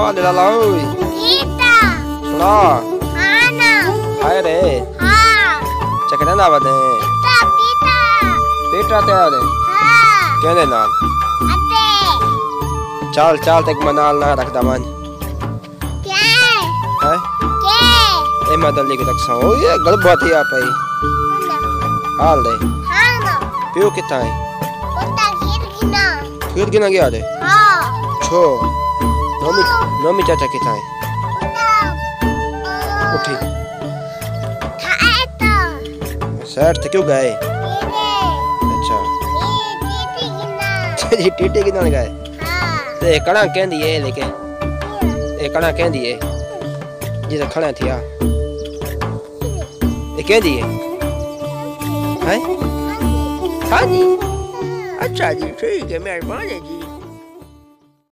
Ada laui. Kita. Lo. Mana? Hai re. हाँ. चकना ना बने. Pita, pita. पेट आते आते. हाँ. कहने ना. Ade. चाल चाल तक मनाल ना रख दमन. क्या? है? क्या? ए मदल लेके तक सो ये गलत बात है आप ही. Mana? हाल दे. हाँ ना. पियो कितना है? Udah gina. फिर गिना गया दे. हाँ. छो. नोमी चाचा कितना है? उठी. था तो. सर तो क्यों गए? ये अच्छा. टीटी गिना. जी टीटी कितना गए? हाँ. ते कड़ा कहंदी है लेके. ए कड़ा कहंदी है. जिसे खड़ा थिया. ये कहंदी है. हैं? हाँ जी. अच्छा जी ठीक है मेहरबानी जी.